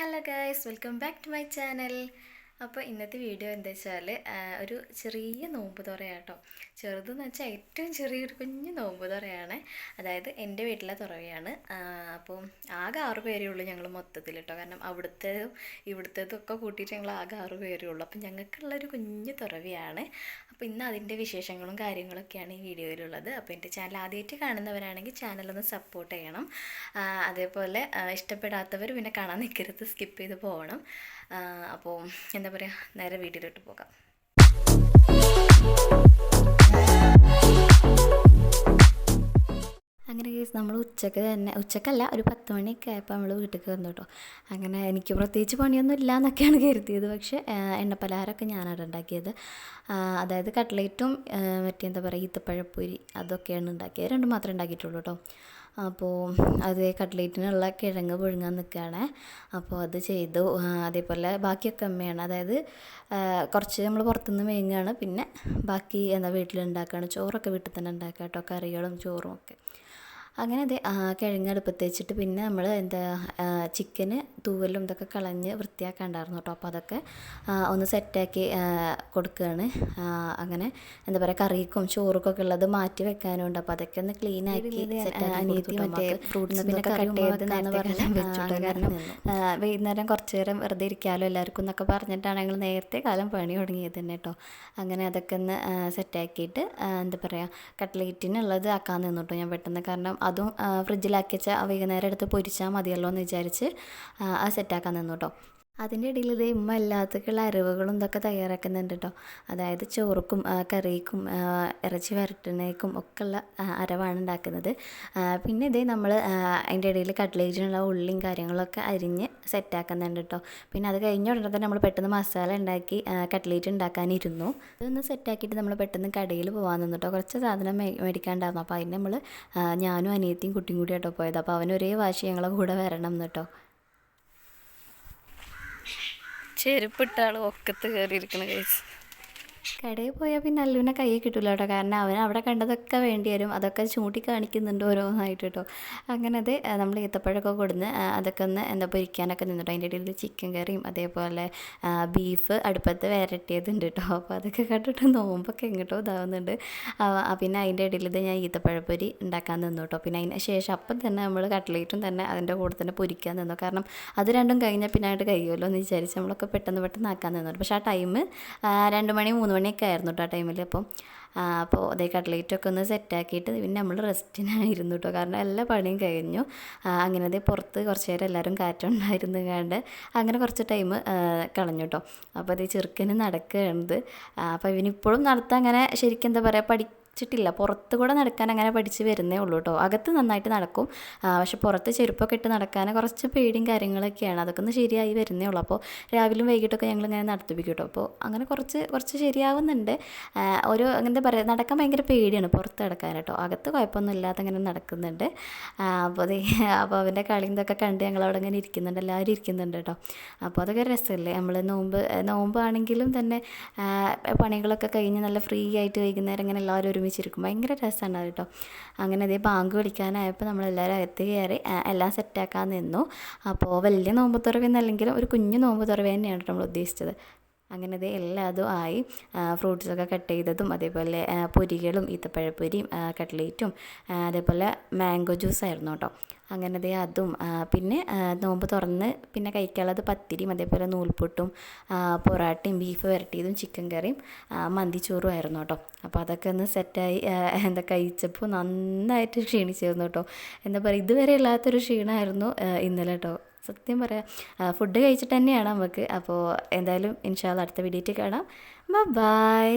Hello guys, welcome back to my channel. അപ്പോൾ ഇന്നത്തെ video എന്താ വെച്ചാൽ ഒരു ചെറിയ നോമ്പ് തുറയാട്ടോ. ചെറുതെന്ന് വെച്ചാൽ ഏറ്റവും ചെറിയൊരു കുഞ്ഞ് നോമ്പ് തുറയാണ്. അതായത് എൻ്റെ വീട്ടിലെ തുറവയാണ്. അപ്പോൾ ആകെ 6 പേരേ ഉള്ളൂ ഞങ്ങൾ മൊത്തത്തിൽ കേട്ടോ. കാരണം അവിടുത്തേതും ഇവിടുത്തേതും ഒക്കെ കൂട്ടിയിട്ട് ഞങ്ങൾ ആകെ 6 പേരേ ഉള്ളൂ. അപ്പം ഞങ്ങൾക്കുള്ളൊരു കുഞ്ഞ് തുറവിയാണ്. അപ്പോൾ ഇന്ന് അതിൻ്റെ വിശേഷങ്ങളും കാര്യങ്ങളൊക്കെയാണ് ഈ വീഡിയോയിലുള്ളത്. അപ്പോൾ എൻ്റെ ചാനൽ ആദ്യമായിട്ട് കാണുന്നവരാണെങ്കിൽ ചാനലൊന്ന് സപ്പോർട്ട് ചെയ്യണം. അതേപോലെ ഇഷ്ടപ്പെടാത്തവർ പിന്നെ കാണാൻ നിൽക്കരുത്, സ്കിപ്പ് ചെയ്ത് പോകണം. അപ്പോൾ എന്താ പറയുക, നേരെ വീട്ടിലോട്ട് പോകാം. അങ്ങനെ കേസ് നമ്മൾ ഉച്ചക്കല്ല ഒരു 10 മണിയൊക്കെ ആയപ്പോൾ നമ്മൾ വീട്ടിലേക്ക് വന്നു കേട്ടോ. അങ്ങനെ എനിക്ക് പ്രത്യേകിച്ച് പണിയൊന്നും ഇല്ല എന്നൊക്കെയാണ് കരുതിയത്. പക്ഷേ എണ്ണപ്പലഹാരമൊക്കെ ഞാനാണ് ഉണ്ടാക്കിയത്. അതായത് കട്ട്ലേറ്റും എന്താ പറയുക ഈത്തപ്പഴപ്പൊരി അതൊക്കെയാണ് ഉണ്ടാക്കിയത്. രണ്ടും മാത്രമേ ഉണ്ടാക്കിയിട്ടുള്ളൂ കേട്ടോ. അപ്പോൾ അത് കട്ട്ലേറ്റിനുള്ള കിഴങ്ങ് പുഴുങ്ങാൻ നിൽക്കുകയാണ്. അപ്പോൾ അത് ചെയ്തു. അതേപോലെ ബാക്കിയൊക്കെ അമ്മയാണ്. അതായത് കുറച്ച് നമ്മൾ പുറത്തുനിന്ന് മേങ്ങുകയാണ്, പിന്നെ ബാക്കി വീട്ടിലുണ്ടാക്കുകയാണ്. ചോറൊക്കെ വീട്ടിൽ തന്നെ ഉണ്ടാക്കുക കേട്ടോ, കറികളും ചോറും ഒക്കെ. അങ്ങനെ അത് കിഴങ്ങ് അടുപ്പത്ത് വെച്ചിട്ട് പിന്നെ നമ്മൾ ചിക്കന് തൂവലും ഇതൊക്കെ കളഞ്ഞ് വൃത്തിയാക്കാണ്ടായിരുന്നു കേട്ടോ. അപ്പോൾ അതൊക്കെ ഒന്ന് സെറ്റാക്കി കൊടുക്കുകയാണ്. അങ്ങനെ എന്താ പറയുക, കറിക്കും ചോറുക്കൊക്കെ ഉള്ളത് മാറ്റി വെക്കാനുണ്ട്. അപ്പോൾ അതൊക്കെ ഒന്ന് ക്ലീനാക്കി അനിയത്തി മറ്റേ ഫ്രൂട്ട്സ് പിന്നെ കട്ട് ചെയ്തെന്ന് പറഞ്ഞാൽ കാരണം വൈകുന്നേരം കുറച്ച് നേരം വെറുതെ ഇരിക്കാമല്ലോ എല്ലാവർക്കും എന്നൊക്കെ പറഞ്ഞിട്ടാണ് ഞങ്ങൾ നേരത്തെ കാലം പണി തുടങ്ങിയത് തന്നെ കേട്ടോ. അങ്ങനെ അതൊക്കെ ഒന്ന് സെറ്റാക്കിയിട്ട് എന്താ പറയുക, കട്ട്ലേറ്റിനുള്ളത് ആക്കാൻ നിന്നു കേട്ടോ ഞാൻ പെട്ടെന്ന്. കാരണം അതും ഫ്രിഡ്ജിലാക്കി വെച്ചാൽ വൈകുന്നേരം എടുത്ത് പൊരിച്ചാൽ മതിയല്ലോ എന്ന് വിചാരിച്ച് അത് സെറ്റാക്കാൻ നിന്നു കേട്ടോ. അതിൻ്റെ ഇടയിൽ ഇത് ഉമ്മ എല്ലാത്തേക്കുള്ള അരവുകളും ഇതൊക്കെ തയ്യാറാക്കുന്നുണ്ട് കേട്ടോ. അതായത് ചോറുക്കും കറിക്കും ഇറച്ചി വരട്ടുന്നേക്കും ഒക്കെ ഉള്ള അരവാണ് ഉണ്ടാക്കുന്നത്. പിന്നെ ഇതേ നമ്മൾ അതിൻ്റെ ഇടയിൽ കട്ട്ലേറ്റിനുള്ള ഉള്ളിയും കാര്യങ്ങളൊക്കെ അരിഞ്ഞ് സെറ്റാക്കുന്നുണ്ട് കേട്ടോ. പിന്നെ അത് കഴിഞ്ഞ ഉടനെ തന്നെ നമ്മൾ പെട്ടെന്ന് മസാല ഉണ്ടാക്കി കട്ട്ലേറ്റ് ഉണ്ടാക്കാനിരുന്നു. ഇതൊന്ന് സെറ്റാക്കിയിട്ട് നമ്മൾ പെട്ടെന്ന് കടയിൽ പോകാൻ നിന്നു കേട്ടോ. കുറച്ച് സാധനം മേടിക്കാണ്ടായിരുന്നു. അപ്പോൾ അതിന് നമ്മൾ ഞാനും അനിയത്തിയും കുട്ടിയും കൂടി കേട്ടോ പോയത്. അപ്പോൾ അവൻ ഒരേ വാശി ഞങ്ങളെ കൂടെ വരണം എന്ന് കേട്ടോ. ചെരുപ്പിട്ട ആൾ ഒക്കത്ത് കയറിയിരിക്കണ കേസ്. കടയിൽ പോയാൽ പിന്നെ അല്ലുവിനെ കയ്യിൽ കിട്ടില്ല കേട്ടോ. കാരണം അവൻ അവിടെ കണ്ടതൊക്കെ വേണ്ടി വരും. അതൊക്കെ ചൂണ്ടി കാണിക്കുന്നുണ്ട് ഓരോന്നായിട്ട് കേട്ടോ. അങ്ങനെ അത് നമ്മൾ ഈത്തപ്പഴമൊക്കെ കൊടുന്ന് അതൊക്കെ ഒന്ന് പൊരിക്കാനൊക്കെ നിന്നിട്ടോ. അതിൻ്റെ ഇടയിൽ ചിക്കൻ കറിയും അതേപോലെ ബീഫ് അടുപ്പത്ത് വരട്ടിയതുണ്ട് കേട്ടോ. അപ്പോൾ അതൊക്കെ കണ്ടിട്ട് നോമ്പൊക്കെ എങ്ങോട്ടോ ഇതാവുന്നുണ്ട്. പിന്നെ അതിൻ്റെ ഇടയിൽ ഞാൻ ഈത്തപ്പഴപ്പൊരി ഉണ്ടാക്കാൻ നിന്നു കേട്ടോ. പിന്നെ അതിന് ശേഷം അപ്പം തന്നെ നമ്മൾ കട്ട്ലേറ്റും തന്നെ അതിൻ്റെ കൂടെ തന്നെ പൊരിക്കാൻ നിന്നു. കാരണം അത് രണ്ടും കഴിഞ്ഞാൽ പിന്നെ ആയിട്ട് കഴിയുമല്ലോ എന്ന് വിചാരിച്ച് നമ്മളൊക്കെ പെട്ടെന്ന് ആക്കാൻ നിന്നു. പക്ഷേ ആ ടൈം 2 മണി 3 മണിയൊക്കെ ആയിരുന്നു കേട്ടോ ആ ടൈമിൽ. അപ്പോൾ അതേ കട്ട്ലേറ്റൊക്കെ ഒന്ന് സെറ്റാക്കിയിട്ട് പിന്നെ നമ്മൾ റെസ്റ്റിനായിരുന്നു കേട്ടോ. കാരണം എല്ലാ പണിയും കഴിഞ്ഞു. അങ്ങനെ അതേ പുറത്ത് കുറച്ച് നേരം എല്ലാവരും കാറ്റുണ്ടായിരുന്നു കണ്ട് അങ്ങനെ കുറച്ച് ടൈം കളഞ്ഞു കേട്ടോ. അപ്പോൾ അതേ ചെറുക്കന് നടക്കുകയാണത്. അപ്പോൾ ഇവനിപ്പോഴും നടത്താൻ അങ്ങനെ ശരിക്കും എന്താ പറയുക പഠിച്ചിട്ടില്ല. പുറത്ത് കൂടെ നടക്കാൻ അങ്ങനെ പഠിച്ച് വരുന്നേ ഉള്ളൂ കേട്ടോ. അകത്ത് നന്നായിട്ട് നടക്കും. പക്ഷെ പുറത്ത് ചെരുപ്പൊക്കെ ഇട്ട് നടക്കാൻ കുറച്ച് പേടിയും കാര്യങ്ങളൊക്കെയാണ്. അതൊക്കെ ഒന്ന് ശരിയായി വരുന്നേ ഉള്ളൂ. അപ്പോൾ രാവിലെയും വൈകിട്ടൊക്കെ ഞങ്ങളിങ്ങനെ നടത്തിപ്പിക്കും കേട്ടോ. അപ്പോൾ അങ്ങനെ കുറച്ച് ശരിയാവുന്നുണ്ട്. എന്താ പറയുക, നടക്കാൻ ഭയങ്കര പേടിയാണ് പുറത്ത് നടക്കാൻ കേട്ടോ. അകത്ത് കുഴപ്പമൊന്നും ഇല്ലാതെ അങ്ങനെ നടക്കുന്നുണ്ട്. അപ്പോൾ അവൻ്റെ കളിയും ഇതൊക്കെ കണ്ട് ഞങ്ങളവിടെ ഇങ്ങനെ ഇരിക്കുന്നുണ്ട്, എല്ലാവരും ഇരിക്കുന്നുണ്ട് കേട്ടോ. അപ്പോൾ അതൊക്കെ രസമല്ലേ. നമ്മൾ നോമ്പാണെങ്കിലും തന്നെ പണികളൊക്കെ കഴിഞ്ഞ് നല്ല ഫ്രീ ആയിട്ട് വൈകുന്നേരം ഇങ്ങനെ എല്ലാവരും ഒരുമിച്ചിരിക്കും. ഭയങ്കര രസമാണ് കേട്ടോ. അങ്ങനെ അതേ ബാങ്ക് വിളിക്കാനായപ്പോൾ നമ്മളെല്ലാവരും അകത്ത് കയറി എല്ലാം സെറ്റാക്കാൻ നിന്നു. അപ്പോൾ വലിയ നോമ്പ് തുറവെന്നല്ലെങ്കിലും ഒരു കുഞ്ഞു നോമ്പ് തുറവ തന്നെയാണ് നമ്മൾ ഉദ്ദേശിച്ചത്. അങ്ങനെ അത് എല്ലാതും ആയി. ഫ്രൂട്ട്സൊക്കെ കട്ട് ചെയ്തതും അതേപോലെ പൊരികളും ഈത്തപ്പഴപ്പൊരിയും കട്ട്ലേറ്റും അതേപോലെ മാംഗോ ജ്യൂസായിരുന്നു കേട്ടോ. അങ്ങനെ അതും പിന്നെ നോമ്പ് തുറന്ന് പിന്നെ കഴിക്കാനുള്ളത് പത്തിരിയും അതേപോലെ നൂൽപുട്ടും പൊറാട്ടയും ബീഫ് വരട്ടിയതും ചിക്കൻ കറിയും മന്തിച്ചോറും ആയിരുന്നു കേട്ടോ. അപ്പോൾ അതൊക്കെ ഒന്ന് സെറ്റായി കഴിച്ചപ്പോൾ നന്നായിട്ട് ക്ഷീണിച്ചിരുന്നു കേട്ടോ. എന്താ പറയുക, ഇതുവരെ ഇല്ലാത്തൊരു ക്ഷീണമായിരുന്നു ഇന്നലെ കേട്ടോ. സത്യം പറയാം, ഫുഡ് കഴിച്ചിട്ട് തന്നെയാണ് നമുക്ക്. അപ്പോൾ എന്തായാലും ഇൻഷാ അല്ലാഹ് അടുത്ത വീഡിയോയിൽ കാണാം. ബൈ.